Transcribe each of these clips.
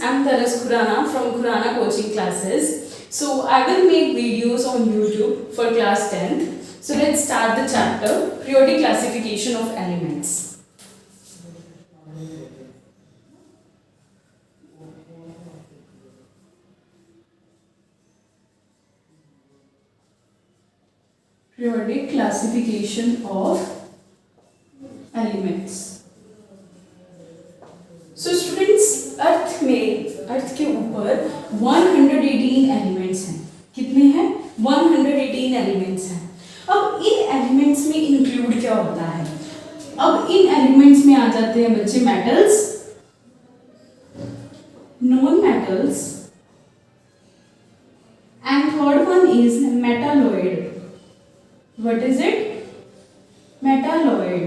I'm Taras Khurana from Khurana Coaching Classes. So I will make videos on YouTube for class 10th. So let's start the chapter Periodic Classification of Elements. Periodic classification of elements. So students, अर्थ के ऊपर 118 elements हैं. कितने हैं? 118 elements हैं. अब इन elements में include क्या होता है? अब इन एलिमेंट्स में आ जाते हैं बच्चे metals, non metals, and third one is metalloid. What is it? Metalloid.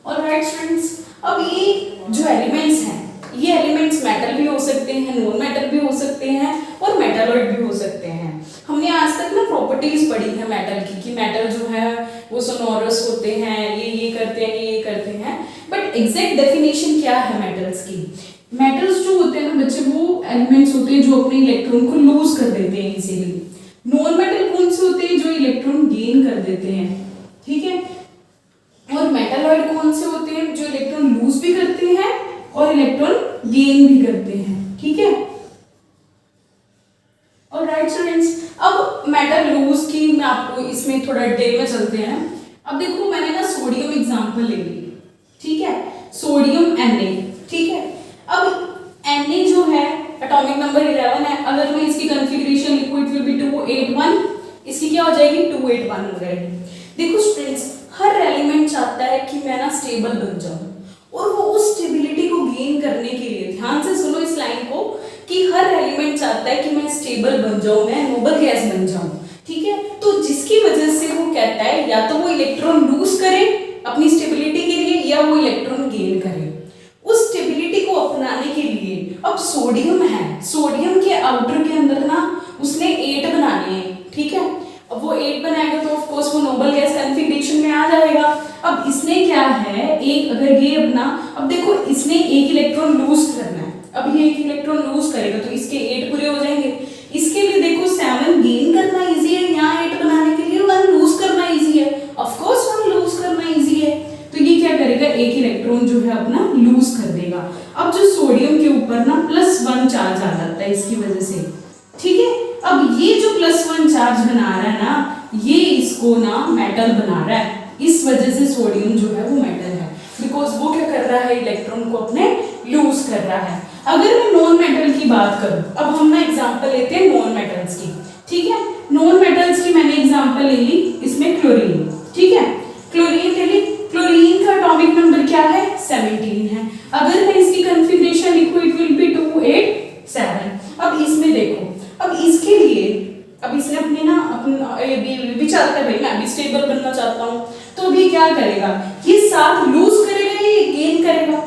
Alright students, अब ये जो एलिमेंट्स हैं, ये एलिमेंट्स मेटल भी हो सकते हैं, नॉन मेटल भी हो सकते हैं और मेटालॉइड भी हो सकते हैं. हमने आज तक ना प्रॉपर्टीज पढ़ी है मेटल की, कि मेटल जो है वो सोनोरस होते हैं, ये करते हैं, ये करते हैं. बट एग्जैक्ट डेफिनेशन क्या है मेटल्स की? मेटल्स जो होते हैं ना बच्चे, वो एलिमेंट्स होते हैं जो अपने इलेक्ट्रॉन को लूज कर देते हैं इजीली. नॉन मेटल कौन से होते हैं? जो इलेक्ट्रॉन गेन कर देते हैं. ठीक है. और मेटालॉइड कौन से होते हैं? जो इलेक्ट्रॉन लूज भी करते हैं और इलेक्ट्रॉन गेन भी करते हैं. ठीक है. ऑलराइट स्टूडेंट्स, अब मेटल लूज की मैं आपको इसमें थोड़ा डिटेल में चलते हैं. अब देखो, मैंने ना सोडियम एग्जांपल ले ली. ठीक है. Sodium Na. ठीक है. अब Na जो है एटॉमिक नंबर 11 है. अगर मैं इसकी कॉन्फ़िगरेशन लिखूं, इट विल बी 281. इसकी क्या हो जाएगी? 281 हो जाएगी. देखो स्टूडेंट्स, हर एलिमेंट चाहता है कि मैं ना स्टेबल बन जाऊं, और वो उस स्टेबिलिटी को गेन करने के लिए, ध्यान से सुनो इस लाइन को, कि हर एलिमेंट चाहता है कि मैं स्टेबल बन जाऊं, मैं नोबल गैस बन जाऊं. ठीक है. तो जिसकी वजह से वो कहता है या तो वो इलेक्ट्रॉन लूज करे अपनी स्टेबिलिटी के लिए, या वो इलेक्ट्रॉन गेन करे. उस स्टेबिलिटी को अपनाने के लिए अब सोडियम है, सोडियम के आउटर के अंदर ना उसने 8 बनाने हैं. ठीक है. अब वो 8 बनाएगा तो ऑफ कोर्स वो नोबल गैस कॉन्फ़िगरेशन में आ जाएगा. अब इसने क्या है, एक अगर ये अपना, अब देखो इसने एक इलेक्ट्रॉन लूज करना है. अब ये एक इलेक्ट्रॉन लूज करेगा तो इसके 8 पूरे हो जाएंगे. इसके लिए देखो 7 गेन करना इजी है, यहाँ 8 बनाने के लिए 1 लूज करना इजी है. ऑफ कोर्स 1 लूज करना इजी है. तो ये क्या करेगा, एक इलेक्ट्रॉन जो है अपना लूज कर देगा. अब जो सोडियम के ऊपर ना +1 चार्ज आ जाता है इसकी वजह से. ठीक है. अब ये जो +1 चार्ज बना रहा है ना, ये इसको ना मेटल बना रहा है. इस वजह से सोडियम जो है वो मेटल है, बिकॉज वो क्या कर रहा है, इलेक्ट्रॉन को अपने लूज कर रहा है. अगर मैं नॉन मेटल की बात करूं, अब हम ना एग्जांपल लेते हैं नॉन मेटल्स की. ठीक है. नॉन मेटल्स की मैंने एग्जांपल ले ली, इसमें क्लोरीन. ठीक है. क्लोरीन ले ली. क्लोरीन का एटॉमिक नंबर क्या है? 17 है. अगर मैं इसकी कॉन्फ़िगरेशन लिखूं, इट विल बी 287. अब इसमें देखो, अब इसके लिए, अब इसने अपने ना अपना भी चाहता है भाई मैं भी स्टेबल बनना चाहता हूं, तो भी क्या करेगा, ये 7 लूज करेगा, ये गेन करेगा.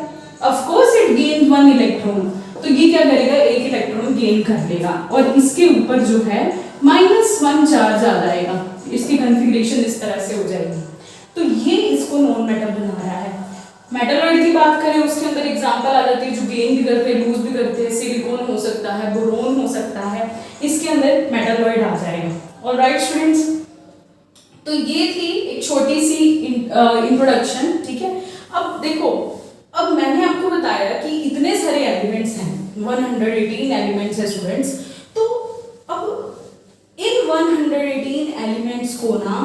Of course it gain 1 electron. तो ये क्या करेगा, एक इलेक्ट्रॉन गेन कर लेगा, और इसके ऊपर जो है -1 चार्ज आ जाएगा. इसकी कॉन्फ़िगरेशन इस तरह से हो जाएगी. तो ये इसको नॉन मेटल बना रहा है. मेटलॉइड की बात करें, उसके अंदर एग्जांपल आ जाती है जो गेन भी करते हैं, लूज भी करते हैं. सिलिकॉन हो सकता है, बोरोन हो सकता है, इसके अंदर मेटलॉइड आ जाएगा. ऑलराइट स्टूडेंट्स, तो ये थी एक छोटी सी इंट्रोडक्शन. ठीक है. अब देखो, अब मैंने आपको बताया कि इतने सारे एलिमेंट्स हैं, 118 एलिमेंट्स है स्टूडेंट्स. तो अब इन 118 एलिमेंट्स को ना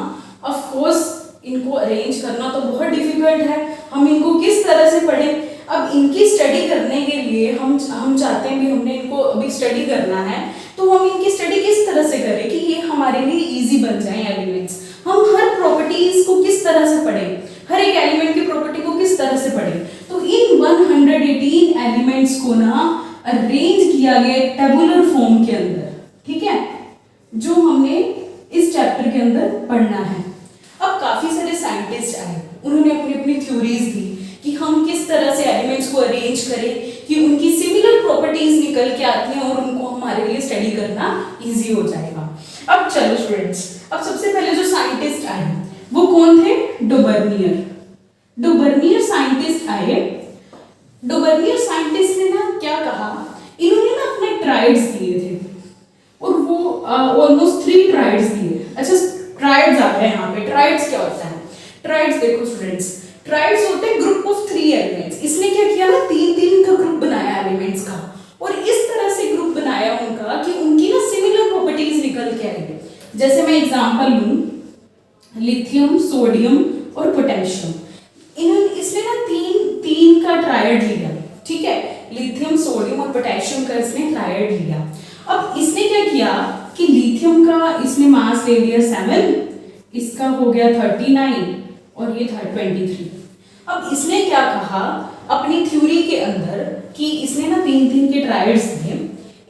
ऑफ कोर्स इनको अरेंज करना तो बहुत डिफिकल्ट है. हम इनको किस तरह से पढ़ें? अब इनकी स्टडी करने के लिए हम चाहते हैं कि हमने इनको अभी स्टडी करना है, तो हम इनकी स्टडी किस तरह से करें कि ये हमारे लिए इजी बन जाए एलिमेंट्स. हम हर प्रॉपर्टीज को किस तरह से पढ़ें, हर एक एलिमेंट की प्रॉपर्टी को किस तरह से पढ़ें. तो इन 118 एलिमेंट्स को ना अरेंज किया गया टेबुलर फॉर्म के अंदर. ठीक है. जो हमने इस चैप्टर के अंदर पढ़ना है. अब काफी सारे साइंटिस्ट आए, उन्होंने अपनी अपनी थ्योरीज दी कि हम किस तरह से एलिमेंट्स को अरेंज करें कि उनकी सिमिलर प्रॉपर्टीज निकल के आती हैं और उनको हमारे लिए स्टडी करना इजी हो जाएगा. अब चलो स्टूडेंट्स, अब सबसे पहले जो साइंटिस्ट आए वो कौन थे? डुबर्नियर. डुबर्नियर साइंटिस्ट आए. डुबर्नियर साइंटिस्ट ने ना क्या कहा इन्होंने ना अपने ट्राइड्स दिए थे और वो ऑलमोस्ट 3 ट्राइड्स दिए। अच्छा ट्राइड्स आ गए यहाँ पे। ट्राइड्स क्या होता है? ट्राइड्स देखो स्टूडेंट्स, ट्राइड्स होते हैं ग्रुप ऑफ 3 एलिमेंट्स। इसने क्या किया ना 3-3 का ग्रुप बनाया एलिमेंट्स का, और इस तरह से ग्रुप बनाया उनका कि उनकी ना सिमिलर प्रॉपर्टीज निकल के आई। जैसे मैं एग्जांपल लूं, लिथियम, सोडियम और पोटेशियम। इसने ना 3 का ट्रायड लिया, ठीक है, लिथियम, सोडियम और पोटेशियम का इसने ट्रायड लिया। अब इसने क्या किया कि लिथियम का इसने मास ले लिया 7, इसका हो गया 39 और ये था 23। अब इसने क्या कहा अपनी थ्योरी के अंदर कि इसने ना 3-3 के ट्रायड्स दिए।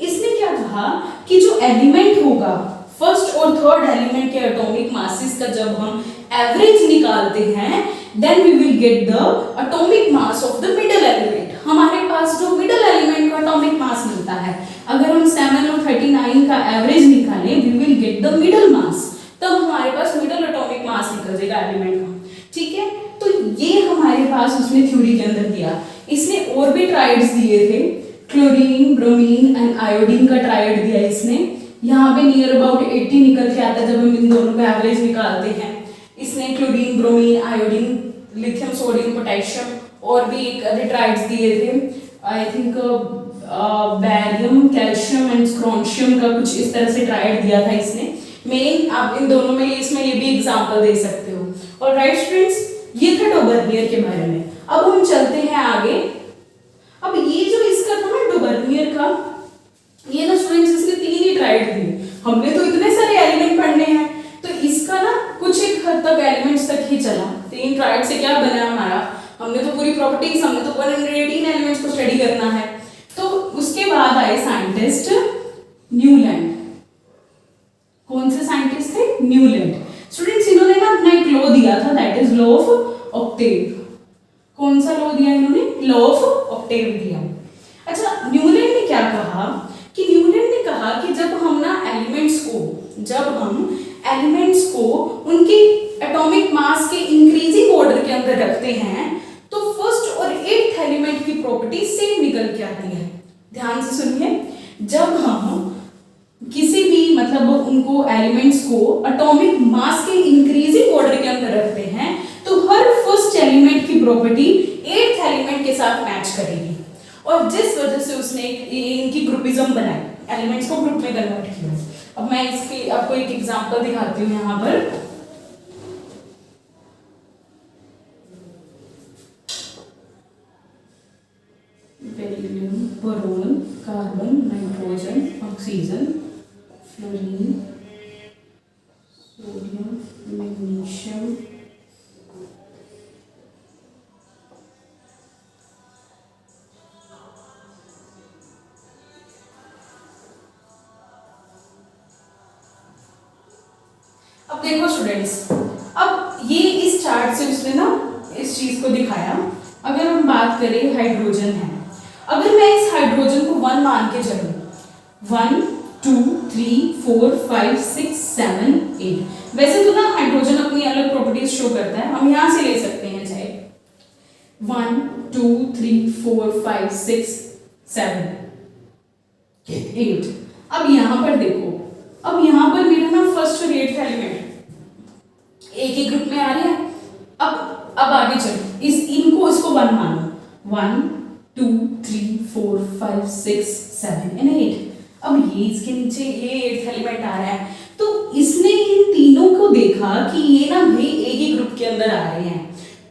इसने क्या कहा कि जो एलिमेंट होगा फर्स्ट और थर्ड एलिमेंट के एटॉमिक मासेस का जब हम एवरेज निकालते हैं then we will get the atomic mass of the middle element. हमारे पास जो मिडिल एलिमेंट का एटॉमिक मास मिलता है, अगर हम 7 और 39 का एवरेज निकालें we will get the middle mass, तब हमारे पास मिडिल एटॉमिक मास निकल जाएगा एलिमेंट का, ठीक है। तो ये हमारे पास उसने थ्योरी के अंदर दिया। इसने और भी ट्राइड्स दिए थे, क्लोरीन, ब्रोमीन एंड आयोडीन का ट्राइड दिया इसने। यहाँ पे नियर अबाउट 80 निकल के आता है जब हम इन दोनों का एवरेज निकालते हैं। इसने chlorine, bromine, iodine, lithium, sodium, potassium और भी एक अधिक ट्राइड्स दिए थे। I think barium, calcium and strontium का कुछ इस तरह से ट्राइड दिया था इसने। मेन आप इन दोनों में इसमें ये भी एग्जांपल दे सकते हो। और राइट स्टूडेंट्स, ये था डोबर्नियर के बारे में। अब हम चलते हैं आगे। अब ये जो इसका था ना डोबर्नियर का, ये ना स्टूडेंट्स इसने 3 ही ट्राइड दिए। हमने तो इतने सारे एलिमेंट पढ़ने हैं, तो इसका ना कुछ एक हद तक एलिमेंट्स तक ही चला। 3 ट्राइड से क्या बना हमारा, हमने तो पूरी प्रॉपर्टीज, हमने तो 118 एलिमेंट्स को स्टडी करना है। तो उसके बाद आए साइंटिस्ट न्यूलैंड। कौन से साइंटिस्ट थे? न्यूलैंड। स्टूडेंट्स इन्होंने ना अपना एक लॉ दिया था, that is law of Octave. कौन सा लॉ दिया इन्होंने? लॉ ऑफ ऑक्टेव दिया। अच्छा न्यूलैंड ने क्या कहा कि न्यूलैंड ने कहा कि जब हम एलिमेंट्स को उनकी एटॉमिक मास के इंक्रीजिंग ऑर्डर के अंदर रखते हैं तो फर्स्ट और 8th एलिमेंट की प्रॉपर्टी सेम निकल के आती है। ध्यान से सुनिए, जब हम किसी भी मतलब उनको एलिमेंट्स को एटॉमिक मास के इंक्रीजिंग ऑर्डर के अंदर रखते हैं तो हर फर्स्ट एलिमेंट की प्रॉपर्टी 8th एलिमेंट के साथ मैच करेगी। और जिस वजह से उसने इनकी ग्रुपिज्म बनाई, एलिमेंट्स को ग्रुप में कन्वर्ट किया। अब मैं इसकी आपको एक एग्जांपल दिखाती हूँ यहाँ पर। Beryllium, boron, carbon, nitrogen, oxygen, fluorine, sodium, magnesium, अब देखो स्टूडेंट्स, अब ये इस चार्ट से उसने ना इस चीज को दिखाया। अगर हम बात करें हाइड्रोजन है, अगर मैं इस हाइड्रोजन को 1 मान के चलूं, 1 2 3 4 5 6 7 8, वैसे तो ना हाइड्रोजन अपनी अलग प्रॉपर्टीज शो करता है, हम यहां से ले सकते हैं चाहे 1 2 3 4 5 6 7 8। अब यहां पर देखो, अब यहां पर मेरा ना फर्स्ट और 8th एलिमेंट एक ही ग्रुप में आ रहे हैं। अब आगे चलो, इनको इसको 1 मानो, 1 2 3 4 5 6 7 एंड 8। अब ये इसके नीचे ये 8th एलिमेंट आ रहा है, तो इसने इन तीनों को देखा कि ये ना भाई एक ही ग्रुप के अंदर आ रहे हैं,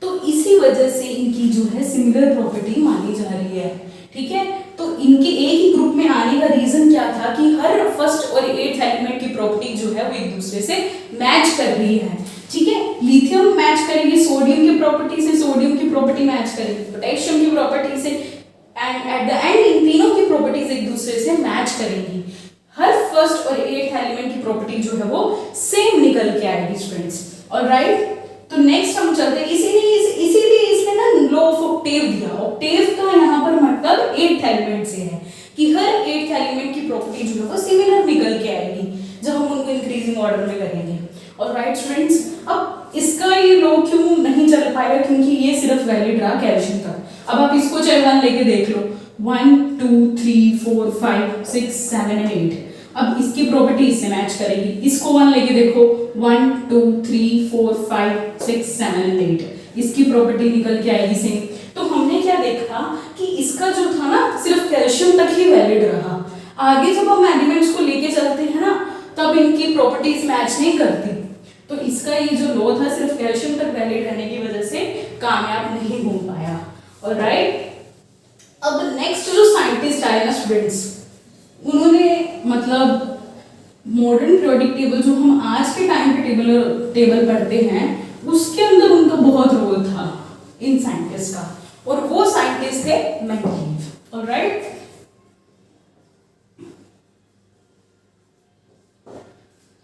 तो इसी वजह से इनकी जो है सिमिलर प्रॉपर्टी मानी जा रही है। ठीक है, तो इनके एक ही ग्रुप में आने का रीजन क्या था कि हर फर्स्ट और 8th एलिमेंट की प्रॉपर्टी जो है वो एक दूसरे से मैच कर रही है। ठीक है, लिथियम मैच करेगी सोडियम की प्रॉपर्टी से, सोडियम की प्रॉपर्टी मैच करेगी पोटेशियम की प्रॉपर्टी से, and at the and in तीनों की प्रॉपर्टीज एक दूसरे से मैच करेंगी। हर फर्स्ट और 8th एलिमेंट की प्रॉपर्टी जो है वो सेम निकल के आएगी स्टूडेंट्स। ऑलराइट, तो नेक्स्ट हम चलते हैं, इसीलिए इसने ना लॉ ऑफ ऑक्टेव दिया। ऑक्टेव का यहाँ पर मतलब 8th एलिमेंट से है कि हर 8th एलिमेंट की प्रॉपर्टी जो है वो सिमिलर निकल के आएगी जब हम उनको इंक्रीजिंग ऑर्डर में करेंगे। ऑलराइट स्टूडेंट्स, अब इसका ये लॉ क्यों नहीं चल पाएगा, क्योंकि ये सिर्फ वैलिड रहा कैल्शियम तक। अब आप इसको चाहे 1 लेके देख लो, 1 2 3 4 5 6 7 एंड 8। अब इसकी प्रॉपर्टी इससे मैच करेगी, इसको 1 लेके देखो 1 2 3 4 5 6 7 एंड 8, इसकी प्रॉपर्टी निकल के आएगी सेम। तो हमने क्या देखा कि इसका जो था ना सिर्फ कैल्शियम तक ही वैलिड रहा, आगे जब हम एलिमेंट्स को लेके चलते हैं ना तब इनकी प्रॉपर्टीज मैच नहीं करती। तो इसका ये जो लॉ था सिर्फ कैल्शियम तक वैलिड रहने की वजह से कामयाब नहीं हो पाया। ऑलराइट, अब नेक्स्ट जो साइंटिस्ट आए ना स्टूडेंट्स, उन्होंने मतलब मॉडर्न पीरियोडिक टेबल जो हम आज के टाइम पे टेबल पढ़ते हैं उसके अंदर उनका बहुत रोल था इन साइंटिस्ट का, और वो साइंटिस्ट थे मेंडलीव। ऑलराइट,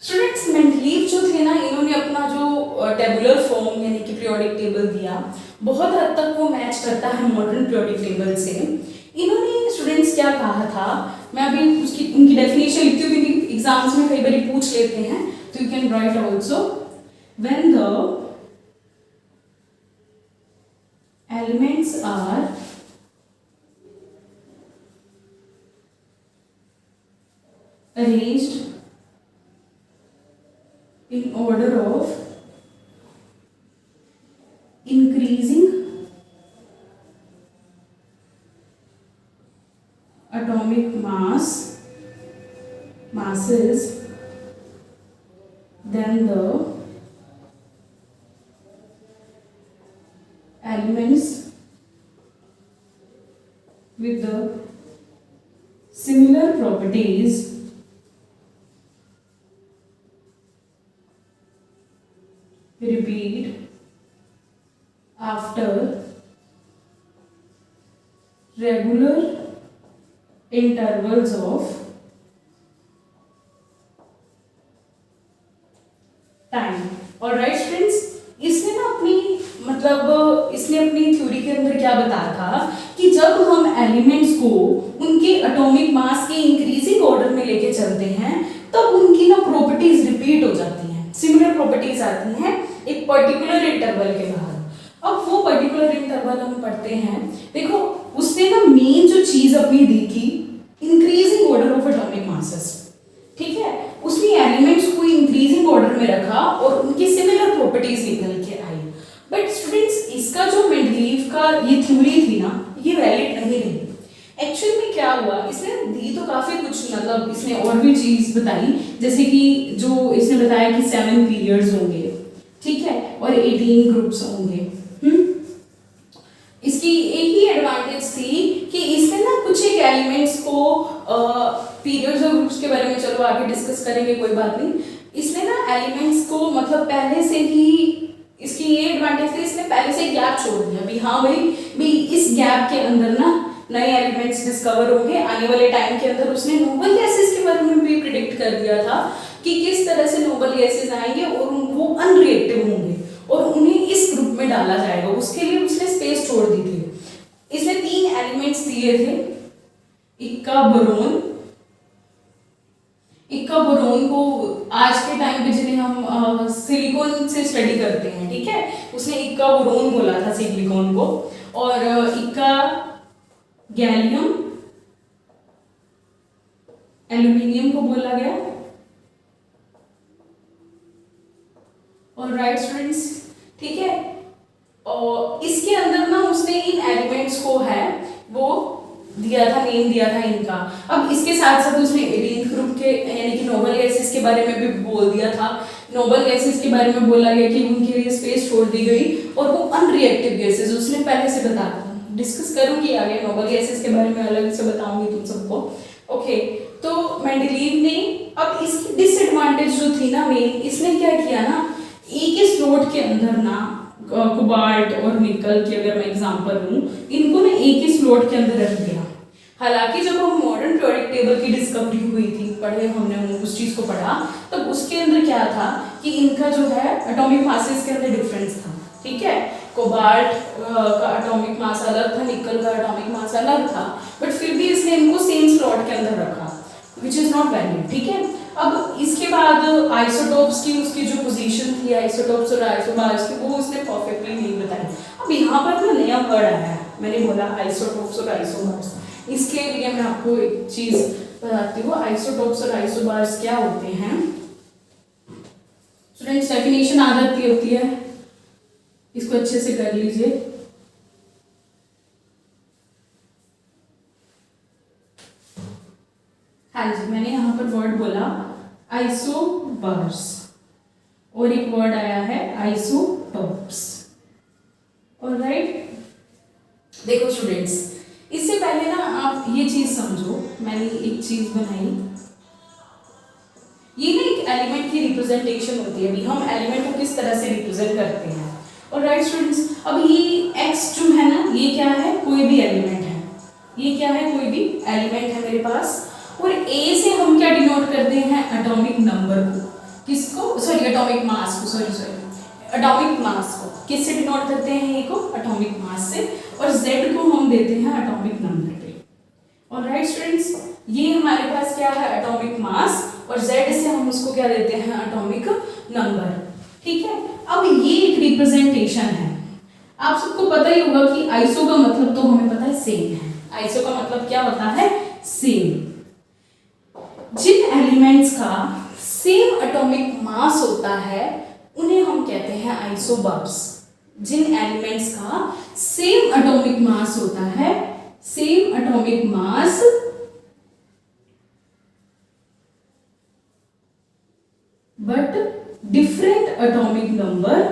स्टूडेंट्स मेंडलीव जो थे ना, इन्होंने अपना जो टेबुलर फॉर्म यानी कि पीरियोडिक टेबल दिया, बहुत हद तक वो मैच करता है मॉडर्न पीरियोडिक टेबल से। इन्होंने स्टूडेंट्स क्या कहा था, मैं अभी उनकी डेफिनेशन लिखती हूँ क्योंकि एग्जाम्स में कई बार पूछ लेते हैं, तो you can write also. When the elements are arranged in order of increasing atomic masses, then the elements with the similar properties repeat after regular intervals of time। Alright students, इसने ना इसने अपनी थ्योरी के अंदर क्या बताया था कि जब हम एलिमेंट्स को उनके एटॉमिक मास के इंक्रीजिंग ऑर्डर में लेके चलते हैं तब उनकी ना प्रॉपर्टीज रिपीट हो जाती हैं, सिमिलर प्रॉपर्टीज आती हैं एक पर्टिकुलर इंटरवल के बाद। अब वो पर्टिकुलर इंटरवल हम पढ़ते हैं, देखो उसने ना मेन जो चीज अपनी दी थी increasing order of atomic masses, ठीक है, उसने एलिमेंट्स को इंक्रीजिंग ऑर्डर में रखा और उनकी सिमिलर प्रॉपर्टीज निकल के आई। बट स्टूडेंट्स, इसका जो मेंडलीव का ये थ्योरी थी ना, ये वैलिड नहीं रही। एक्चुअल में क्या हुआ, इसने दी तो काफी कुछ, मतलब इसने और भी चीज बताई, जैसे कि जो इसने बताया कि 7 पीरियड्स होंगे, ठीक है, और 18 ग्रुप्स होंगे। इसकी एक ही एडवांटेज थी कि इसने ना कुछ एक एलिमेंट्स को पीरियड्स और ग्रुप्स के बारे में चलो आगे डिस्कस करेंगे, कोई बात नहीं। इसने ना एलिमेंट्स को मतलब पहले से ही, इसकी ये एडवांटेज थी, इसने पहले से गैप छोड़ दिया भी, हाँ भाई इस गैप के अंदर ना नए एलिमेंट्स डिस्कवर होंगे आने वाले टाइम के अंदर। उसने नोबल गैसेस के बारे में भी प्रिडिक्ट कर दिया था कि किस तरह से नोबल गैसेस आएंगे और वो अनरिएक्टिव होंगे और उन्हें इस ग्रुप में डाला जाएगा, उसके लिए उसने स्पेस छोड़ दी थी। इसने 3 एलिमेंट्स दिए थे, इक्का बोरोन को आज के टाइम पे जिन्हें हम सिलिकॉन से स्टडी करते हैं, ठीक है, उसने इक्का बोरोन बोला था सिलिकॉन को, और इक्का गैलियम एल्यूमिनियम को बोला गया। ऑलराइट स्टूडेंट्स, ठीक है, और इसके अंदर ना उसने इन एलिमेंट्स को है वो दिया था, नेम दिया था इनका। अब इसके साथ साथ उसने 18th ग्रुप के यानी कि नोबल गैसेस के बारे में भी बोल दिया था। नोबल गैसेस के बारे में बोला गया कि उनके लिए स्पेस छोड़ दी गई और वो अनरिएक्टिव गैसेस उसने पहले से बता दिया। डिस्कस करूंगी आगे, नोबल गैसेस के बारे में अलग से बताऊंगी तुम सबको। ओके, तो मेंडलीव ने अब इसकी डिसएडवांटेज जो थी ना मेन, इसने क्या किया ना, एक ही स्लॉट के अंदर ना कोबाल्ट और निकल की अगर मैं एग्जांपल लूं, इनको ना एक ही स्लॉट के अंदर रख दिया। हालांकि जब हम मॉडर्न पीरियोडिक टेबल की डिस्कवरी हुई थी, पढ़े हमने उस चीज को पढ़ा, तब उसके अंदर क्या था कि इनका जो है एटॉमिक मासेस के अंदर डिफरेंस था, ठीक है, कोबाल्ट का एटॉमिक मास अलग था, निकल का एटॉमिक मास अलग था, बट फिर भी इसने इनको सेम स्लॉट के अंदर रखा, विच इज नॉट वैलिड, ठीक है। अब इसके बाद आइसोटोप्स की उसकी जो पोजीशन थी, आइसोटोप्स और आइसोबार्स की, वो उसने परफेक्टली नहीं बताई। अब यहाँ पर ना नया वर्ड आया है, मैंने बोला आइसोटोप्स और आइसोबार्स, इसके लिए मैं आपको एक चीज बताती हूँ, आइसोटोप्स और आइसोबार्स क्या होते हैं। स्टूडेंट्स डेफिनेशन आ जाती होती है, इसको अच्छे से कर लीजिए। हाँ जी, मैंने यहाँ पर वर्ड बोला आइसोबार्स और एक वर्ड आया है आइसोटोप्स। ऑलराइट, देखो स्टूडेंट्स, इससे पहले ना आप ये चीज समझो, मैंने एक चीज बनाई, ये ना एक एलिमेंट की रिप्रेजेंटेशन होती है। अभी हम एलिमेंट को किस तरह से रिप्रेजेंट करते हैं। ऑलराइट स्टूडेंट्स, अब ये x जो है ना, ये क्या है, कोई भी एलिमेंट है, ये क्या है, कोई भी एलिमेंट है मेरे पास। और a से हम क्या डिनोट करते हैं, एटॉमिक नंबर को, किसको, सॉरी एटॉमिक मास को, सॉरी एटॉमिक मास को किससे डिनोट करते हैं, ए को एटॉमिक मास से, और z को हम देते हैं एटॉमिक नंबर पे। ऑलराइट स्टूडेंट्स, ये हमारे पास क्या है, एटॉमिक मास, और z से हम उसको क्या देते हैं, एटॉमिक नंबर। ठीक है, अब ये एक रिप्रेजेंटेशन है। आप सबको पता ही होगा कि आइसो का मतलब तो हमें पता है सेम है। आइसो का मतलब क्या होता है, सेम। जिन एलिमेंट्स का सेम एटॉमिक मास होता है उन्हें हम कहते हैं आइसोबार्स। जिन एलिमेंट्स का सेम एटॉमिक मास होता है, same atomic mass but different atomic number,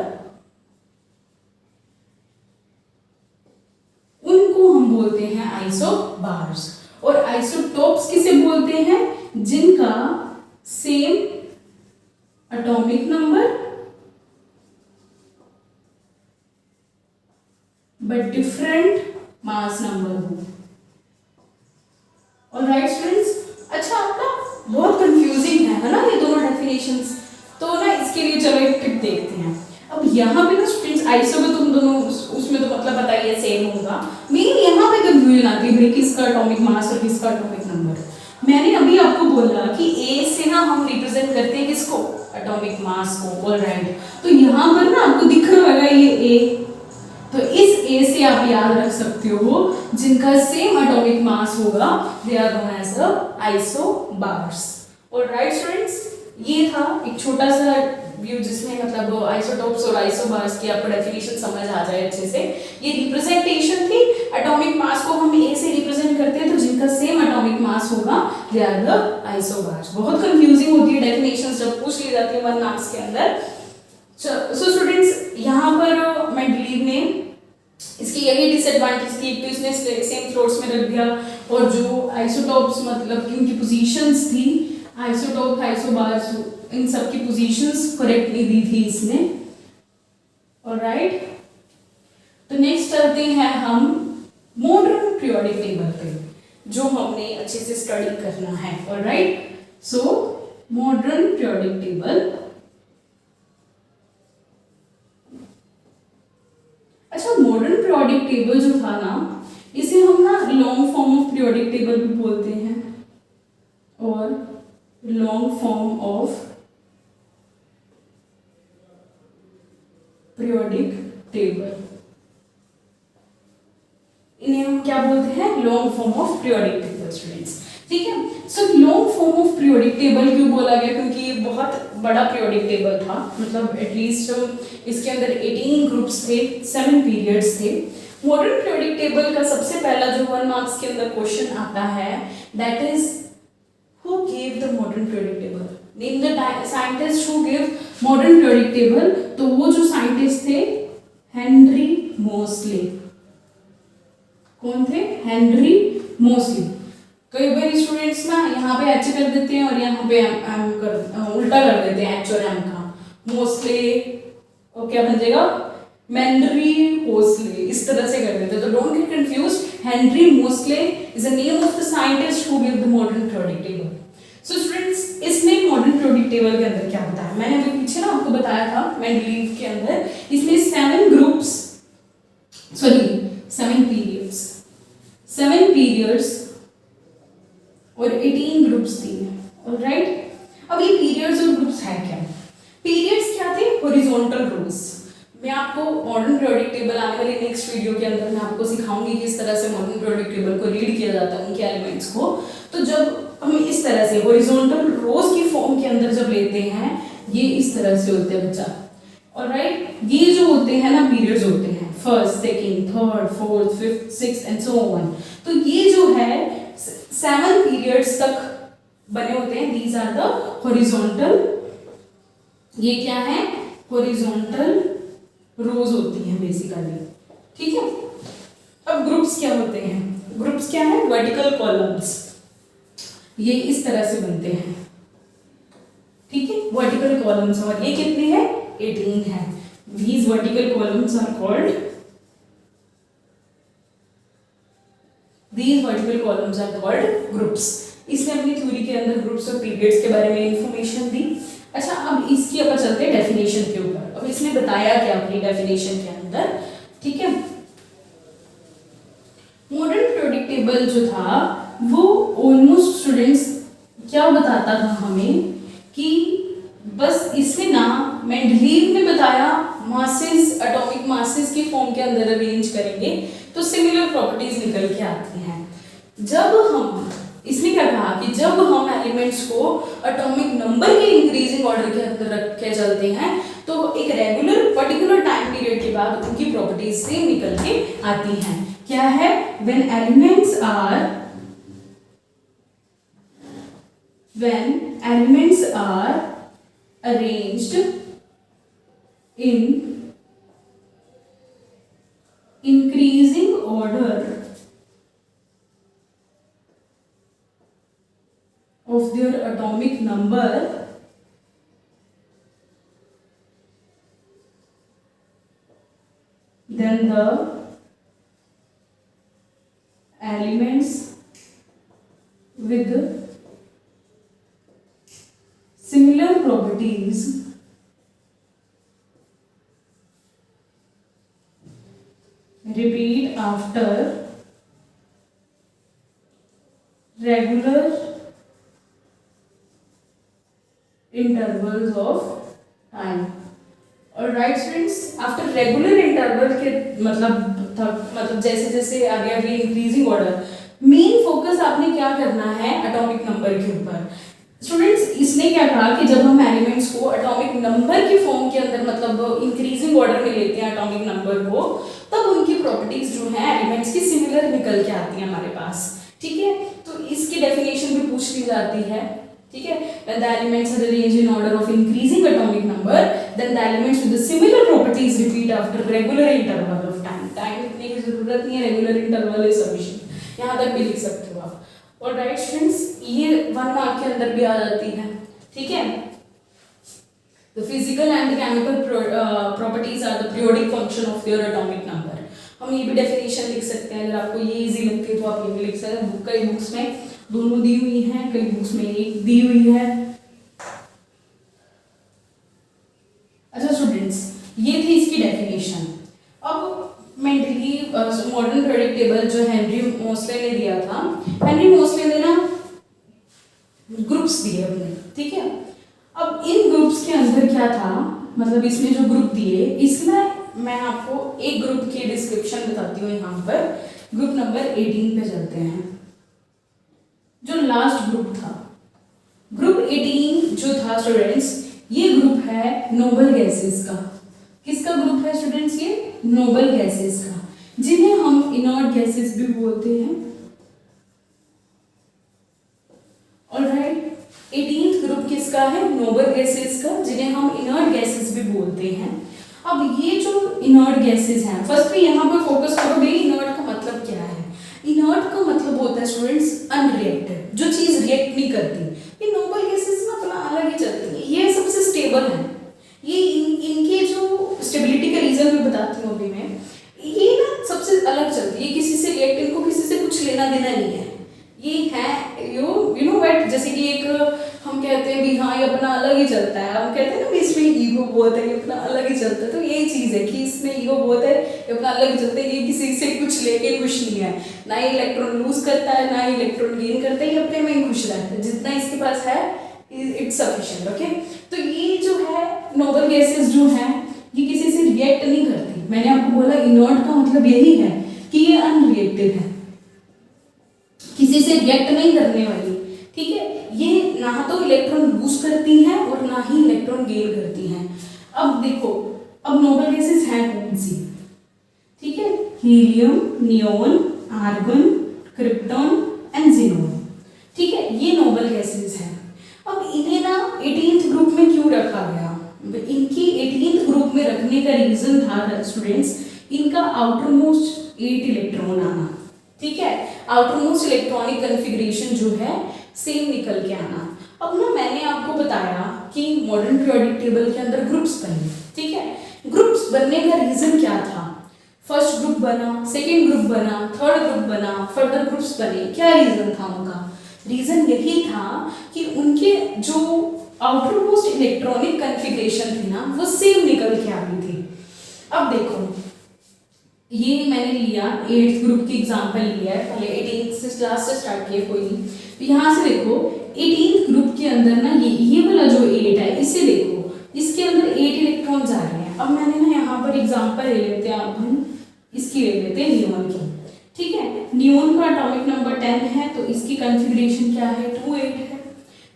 उनको हम बोलते हैं आइसोबार्स। और आइसोटोप्स किसे बोलते हैं, जिनका same atomic number but different mass number हो। ऑलराइट स्टूडेंट्स, अच्छा आप ना बहुत कंफ्यूजिंग है ना ये दोनों डेफिनेशंस, तो ना इसके लिए चलो एक टिप देखते हैं। अब यहाँ पे ना स्टूडेंट्स आइसो में तुम दोनों उसमें तो मतलब बताइए सेम होगा, मेन यहाँ पे कंफ्यूजन आती है भाई किसका एटॉमिक मास और किसका एटॉमिक नंबर। मैंने अभी आपको बोला कि ए से ना हम रिप्रेजेंट करते हैं किसको, एटॉमिक मास को। ऑलराइट, तो यहाँ पर ना आपको दिख रहा होगा ये ए, तो इस ए से आप याद रख सकते हो जिनका सेम एटॉमिक मास होगा, they are known as isobars. Alright students, ये था एक छोटा सा व्यू जिसमें मतलब आइसोटोप्स और आइसोबार्स की आपको डेफिनेशन समझ आ जाए अच्छे से। ये रिप्रेजेंटेशन थी, एटॉमिक मास को हम ए से रिप्रेजेंट करते हैं, तो जिनका सेम एटॉमिक मास होगा दे आर द आइसोबार्स। बहुत कंफ्यूजिंग होती है डेफिनेशंस जब पूछ ली जाती है 1 मार्क्स के अंदर। सो स्टूडेंट्स, यहाँ पर मैं बिलीव ने इसकी यही डिसएडवांटेज थी, तो इसने सेम फ्लोर्स में रख दिया, और जो आइसोटोप्स मतलब कि उनकी पोजीशंस थी, आइसोटोप आइसोबार्स इन सब की पोजीशंस करेक्ट नहीं दी थी इसने। ऑलराइट, तो नेक्स्ट चलते हैं हम मॉडर्न पीरियोडिक टेबल पे, जो हमने अच्छे से स्टडी करना है। Alright, so modern periodic table. अच्छा, मॉडर्न पीरियोडिक टेबल जो था ना, इसे हम ना long form of periodic table भी बोलते हैं, और long form of periodic table, इन्हें हम क्या बोलते हैं, long form of periodic table students. ठीक है, so long form of periodic table क्यों बोला गया, क्योंकि ये बहुत बड़ा पीरियोडिक टेबल था, मतलब एटलीस्ट इसके अंदर 18 ग्रुप्स थे, 7 पीरियड्स थे। मॉडर्न पीरियोडिक टेबल का सबसे पहला जो 1 मार्क्स के अंदर क्वेश्चन आता है, that is who gave the modern periodic table, name the scientist who give modern periodic table. तो वो जो साइंटिस्ट थे, हेनरी मोसले। कौन थे, हेनरी मोसले। कई बार स्टूडेंट्स ना यहाँ पे एच कर देते हैं और यहाँ पे एम कर उल्टा कर देते हैं, एच और एम का। मोसले और क्या बन जाएगा, मेंडरी होसले, इस तरह से कर देते हैं, तो don't get confused. Henry Mosle is the name of the scientist who give the modern periodic table. So students, इसने मॉडर्न पीरियोडिक टेबल के अंदर क्या बताया, मैंने अभी पीछे ना आपको बताया था मेंडलीव के अंदर, इसमें 7 ग्रुप्स, सॉरी 7 पीरियड्स, 7 पीरियड्स और 18 ग्रुप्स थी। ऑलराइट, अब ये पीरियड्स और ग्रुप्स है क्या, पीरियड्स क्या थे, हॉरिजॉन्टल रोज, मैं आपको मॉडर्न पीरियोडिक टेबल आने वाली नेक्स्ट वीडियो के अंदर मैं आपको सिखाऊंगी किस तरह से मॉडर्न पीरियोडिक टेबल को रीड किया जाता है उनके एलिमेंट्स को। तो जब हम इस तरह से हॉरिजॉन्टल रोज की फॉर्म के अंदर जब लेते हैं, ये इस तरह से होते हैं बच्चा। ऑलराइट, ये जो होते हैं ना पीरियड्स होते हैं, first, second, third, fourth, fifth, sixth and so on. तो ये जो है 7 पीरियड्स तक बने होते हैं। दीज आर द हॉरिजॉन्टल, ये क्या है, हॉरिजॉन्टल रोज होती हैं बेसिकली, ठीक है। अब ग्रुप्स क्या होते हैं, ग्रुप्स क्या है, वर्टिकल कॉलम्स, ये इस तरह से बनते हैं, ठीक है, वर्टिकल कॉलम्स। और ये कितने हैं, 18 है। These vertical columns are called, these vertical columns are called groups। इसने अपनी थ्योरी के अंदर ग्रुप्स और पीरियड्स के बारे में इंफॉर्मेशन दी। अच्छा, अब इसकी अपन चलते हैं डेफिनेशन के ऊपर। अब इसने बताया क्या अपनी डेफिनेशन के अंदर, ठीक है। मॉडर्न पीरियोडिक टेबल जो था वो ऑलमोस्ट स्टूडेंट्स क्या बताता था हमें कि बस इसमें ना मेंडलीव ने बताया मासेस, एटॉमिक मासेस की फॉर्म के अंदर अरेंज करेंगे तो सिमिलर प्रॉपर्टीज निकल के आती हैं। जब हम, इसने क्या कहा कि जब हम एलिमेंट्स को एटॉमिक नंबर के इंक्रीजिंग ऑर्डर के अंदर रख के चलते हैं तो एक रेगुलर पर्टिकुलर टाइम पीरियड के बाद उनकी प्रॉपर्टीज सेम निकल के आती हैं। क्या है, when elements are arranged in increasing order of their atomic number, then the elements with similar properties repeat after regular intervals of time। और right students, after regular interval के मतलब जैसे जैसे आगे आगे इंक्रीजिंग ऑर्डर, मेन फोकस आपने क्या करना है, एटॉमिक नंबर के ऊपर। स्टूडेंट्स, इसने क्या कहा कि जब हम एलिमेंट्स को एटॉमिक नंबर की फॉर्म के अंदर मतलब इंक्रीजिंग ऑर्डर में लेते हैं एटॉमिक नंबर को, तब उनकी प्रॉपर्टीज जो है एलिमेंट्स की सिमिलर निकल के आती है हमारे पास, ठीक है। तो इसकी डेफिनेशन भी पूछ ली जाती है, ठीक है। When the elements are arranged in order of increasing atomic number, then the elements with the similar properties repeat after regular interval of time। Time लिखने की जरूरत नहीं है, रेगुलर इंटरवल इज सफिशिएंट, यहाँ तक भी लिख सकते हो आप। और राइट स्टूडेंट्स, ये 1 मार्क के अंदर भी आ जाती है, ठीक है। The physical and chemical properties are the periodic function of their atomic number। हम ये भी डेफिनेशन लिख सकते हैं, अगर आपको ये इजी लगती है तो आप ये भी लिख सकते हैं। कई बुक्स में दोनों दी हुई हैं, कई बुक्स में एक दी हुई है। अच्छा स्टूडेंट्स, ये थी इसकी डेफिनेशन। अब मेंडलीव मॉडर्न पीरियोडिक टेबल जो हेनरी मोसले ने दिया था, हेनरी मोसले ने ना ग्रुप्स दिए अपने, ठीक है। अब इन ग्रुप्स के अंदर क्या था, मतलब इसमें जो ग्रुप दिए, इसमें मैं आपको एक ग्रुप की डिस्क्रिप्शन बताती हूँ। यहाँ पर ग्रुप नंबर 18 पे चलते हैं, जो लास्ट ग्रुप था। ग्रुप 18 जो था स्टूडेंट्स, ये ग्रुप है नोबल गैसेस का। किसका ग्रुप है स्टूडेंट्स, ये नोबल गैसेस का, जिन्हें हम इनर्ट गैसेस भी बोलते हैं। ऑलराइट, 18th ग्रुप किसका है, नोबल गैसेस का, जिन्हें हम इनर्ट गैसेस भी बोलते हैं। अब ये जो इनर्ट गैसेस हैं, फर्स्ट भी यहाँ पर फोकस करो भाई, इनर्ट का मतलब क्या है। इनर्ट का मतलब होता है स्टूडेंट्स अनरिएक्टेड, जो चीज रिएक्ट नहीं करती। ये नोबल गैसेस ना अपना अलग ही चलती है, ये सबसे स्टेबल है। ये इनके जो स्टेबिलिटी का रीजन मैं बताती हूँ अभी मैं, ये ना सबसे अलग चलती है, ये किसी से रिएक्ट, इनको किसी से कुछ लेना देना नहीं है। ये है यू नो व्हाट, जैसे कि एक हम कहते हैं भी हाँ ये अपना अलग ही चलता है, हम कहते हैं ना भी इसमें ईगो बहुत है, ये अपना अलग ही चलता है। तो यही चीज़ है कि इसमें ईगो बहुत है, ये अपना अलग ही चलता है, ये किसी से कुछ लेके खुश नहीं है, ना ये इलेक्ट्रॉन लूज करता है ना इलेक्ट्रॉन गेन करता है, ये अपने में ही खुश रहता है, जितना इसके पास है इट्स सफिशिएंट। ओके, तो ये जो है नोबल गैसेस जो है, ये किसी से रिएक्ट नहीं मैंने आपको बोला इनर्ट का मतलब यही है कि ये अनरिएक्टिव है, किसी से रिएक्ट नहीं करने वाली, ठीक है। ये ना तो इलेक्ट्रॉन लूज करती हैं और ना ही इलेक्ट्रॉन गेन करती हैं। अब देखो, अब नोबल गैसेस हैं कौन सी, ठीक है, helium, neon, argon, krypton and xenon, ठीक है, ये नोबल गैसेस हैं। अब इन्हें ना 18th ग्रुप में क्यों रखा गया? इनकी 18th ग्रुप में रखने का रीजन था स्टूडेंट्स, इनका आउटर मोस्ट 8 इलेक्ट्रॉन आना, ठीक है, आउटर मोस्ट इलेक्ट्रॉनिक कन्फिग्रेशन जो है सेम निकल के आना। अब ना मैंने आपको बताया कि मॉडर्न पीरियोडिक टेबल के अंदर ग्रुप्स बने, ठीक है, ग्रुप्स बनने का रीजन क्या था? फर्स्ट ग्रुप बना, सेकेंड ग्रुप बना, थर्ड ग्रुप बना, फर्दर ग्रुप्स बने, क्या रीजन था उनका? रीजन यही था कि उनके जो आउटर मोस्ट इलेक्ट्रॉनिक कन्फिग्रेशन थी ना वो सेम निकल के आ रही थी। अब देखो, ये मैंने लिया 8th ग्रुप की एग्जांपल लिया है, पहले 18th से लास्ट से स्टार्ट किया, कोई नहीं। तो यहाँ से देखो 18th ग्रुप के अंदर ना ये वाला जो 8 है, इससे देखो इसके अंदर 8 इलेक्ट्रॉन्स आ रहे हैं। अब मैंने ना यहाँ पर एग्जांपल ले लेते हैं, अब हम इसकी ले लेते हैं नियोन की, ठीक है। नियोन का एटॉमिक नंबर 10 है, तो इसकी कन्फिग्रेशन क्या है? 2-8 है,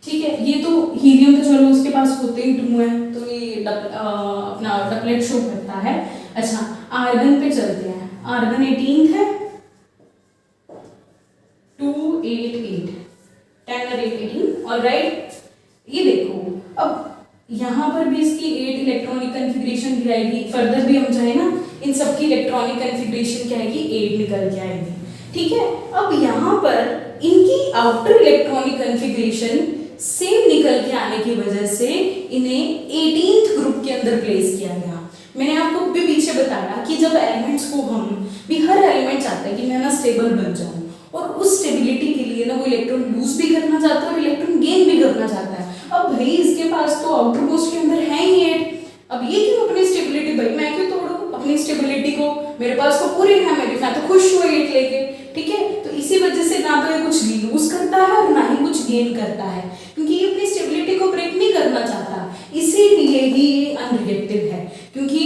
ठीक है। ये तो हीलियम तो चलो उसके पास होते ही 2 है, तो ये अपना डबलेट शो करता है। अच्छा, आर्गन पे चलते हैं, आर्गन 18 है, 2 8 8 10 और 8 18, ऑलराइट। ये देखो, अब यहाँ पर भी इसकी 8 इलेक्ट्रॉनिक कन्फिग्रेशन भी आएगी, फर्दर भी हम चाहे ना इन सबकी इलेक्ट्रॉनिक कन्फिग्रेशन क्या आएगी? 8 निकल के आएगी, ठीक है। अब यहाँ पर इनकी आउटर इलेक्ट्रॉनिक कन्फिग्रेशन सेम निकल के आने की वजह से इन्हें 18th ग्रुप के अंदर प्लेस किया गया। मैंने आपको भी पीछे बताया कि जब एलिमेंट्स को हम भी, हर एलिमेंट चाहता है कि मैं ना स्टेबल बन जाऊं, और उस स्टेबिलिटी के लिए ना वो इलेक्ट्रॉन लूज भी करना चाहता है और इलेक्ट्रॉन गेन भी करना चाहता है। अब भाई इसके पास तो आउटर मोस्ट के अंदर है ही 8, अब ये क्यों अपनी स्टेबिलिटी, भाई मैं क्यों तोड़ूं अपनी स्टेबिलिटी को, मेरे पास तो पूरे है, मैं तो खुश हूँ 8 लेके, ठीक है। तो इसी वजह से ना तो ये कुछ लूज करता है और ना ही कुछ गेन करता है, क्योंकि ये अपनी स्टेबिलिटी को ब्रेक नहीं करना चाहता, इसीलिए ही ये अनरिएक्टिव है। क्योंकि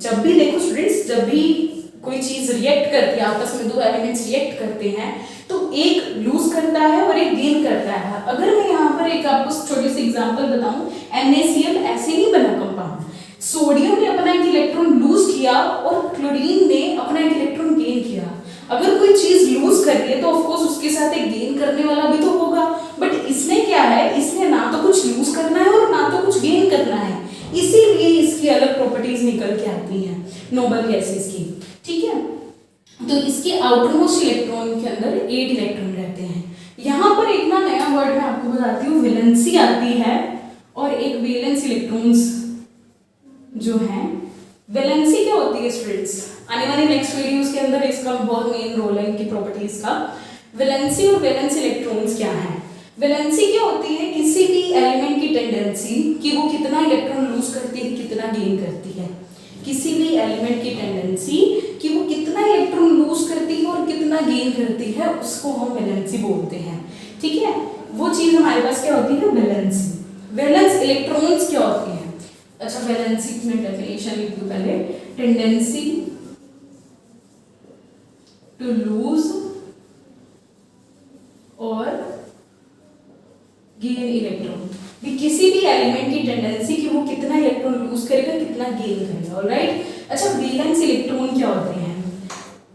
जब भी देखो स्टूडेंट्स, जब भी कोई चीज रिएक्ट करती है, आपस में 2 एलिमेंट्स रिएक्ट करते हैं, तो एक लूज करता है और एक गेन करता है। अगर मैं यहाँ पर एक आपको छोटी सी एग्जांपल बताऊं, NaCl ऐसे नहीं बना कंपाउंड, सोडियम ने अपना एक इलेक्ट्रॉन लूज किया और क्लोरीन ने अपना एक इलेक्ट्रॉन गेन किया। अगर कोई चीज लूज कर रही है तो ऑफ कोर्स उसके साथ एक गेन करने वाला भी तो होगा, बट इसने क्या है, इसने ना तो कुछ लूज करना है और ना तो कुछ गेन करना है, इसीलिए इसकी अलग प्रॉपर्टीज निकल के आती हैं नोबल गैसेस की, ठीक है। तो इसके आउटर मोस्ट इलेक्ट्रॉन के अंदर 8 इलेक्ट्रॉन रहते हैं। यहाँ पर एक ना नया वर्ड मैं आपको बताती हूँ, वैलेंसी आती है, और एक वैलेंस इलेक्ट्रॉन्स जो हैं। वैलेंसी क्या होती है स्टूडेंट्स? आने वाली नेक्स्ट वीडियोस के अंदर इसका बहुत मेन रोल है इनकी प्रॉपर्टीज का। वैलेंसी और वैलेंस इलेक्ट्रॉन्स क्या है? वैलेंसी क्या होती है? किसी भी एलिमेंट की टेंडेंसी कि वो कितना इलेक्ट्रॉन लूज करती है, कितना गेन करती है। किसी भी एलिमेंट की टेंडेंसी कि वो कितना इलेक्ट्रॉन लूज करती है और कितना गेन करती है, उसको हम वैलेंसी बोलते हैं, ठीक है। वो चीज हमारे पास क्या होती है? वैलेंसी। वैलेंस इलेक्ट्रॉन्स क्या होती है? अच्छा, वैलेंसी की मैं डेफिनेशन लिख दूं पहले, टेंडेंसी टू लूज और गेन इलेक्ट्रॉन, भी किसी भी एलिमेंट की टेंडेंसी कि वो कितना इलेक्ट्रॉन लूज करेगा, कितना गेन करेगा, ऑलराइट। अच्छा, वैलेंस इलेक्ट्रॉन क्या होते हैं?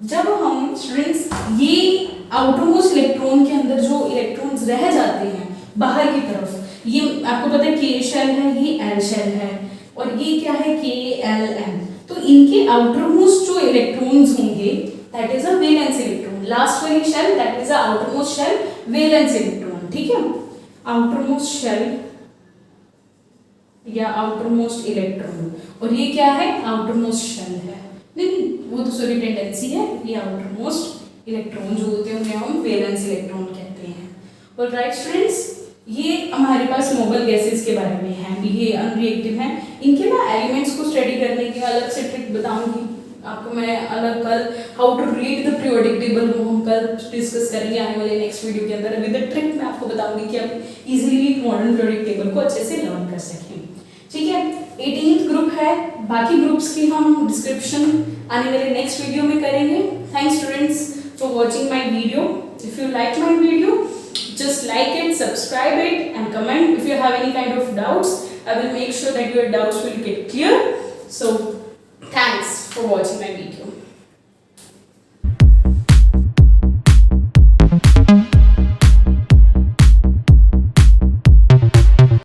जब हम स्टूडेंट्स ये आउटर मोस्ट इलेक्ट्रॉन के अंदर जो इलेक्ट्रॉन्स रह जाते हैं बाहर की तरफ, ये आपको पता है K शेल है, ये L शेल है, और ये क्या है? KLM। तो इनके आउटर मोस्ट जो इलेक्ट्रॉन्स होंगे that is a valence electron. Last वाली shell that is a outermost shell, valence electron, ठीक है। आउटर मोस्ट शेल या आउटर मोस्ट इलेक्ट्रॉन, और ये क्या है? आउटर मोस्ट शेल है, नहीं वो तो सॉरी टेंडेंसी है, ये आउटर मोस्ट इलेक्ट्रॉन जो होते हैं उन्हें हम वैलेंस इलेक्ट्रॉन कहते हैं। ऑलराइट स्टूडेंट्स, ये हमारे पास नोबल गैसेस के बारे में है, ये अनरिएक्टिव हैं। इनके ना एलिमेंट्स को स्टडी करने की अलग से ट्रिक बताऊंगी आपको मैं, अलग कल how to read the periodic table वो हम कल डिस्कस करेंगे आने वाले नेक्स्ट वीडियो के अंदर। विद द ट्रिक मैं आपको बताऊंगी कि आप इजीली मॉडर्न पीरियोडिक टेबल को अच्छे से लर्न कर सकें, ठीक है। 18th ग्रुप है, बाकी ग्रुप्स की हम डिस्क्रिप्शन आने वाले नेक्स्ट वीडियो में करेंगे. Thanks students for watching my video. If you like my video, just like it, subscribe it and comment. If you have any kind of doubts, I will make sure that your doubts will get clear. So thanks for watching my video.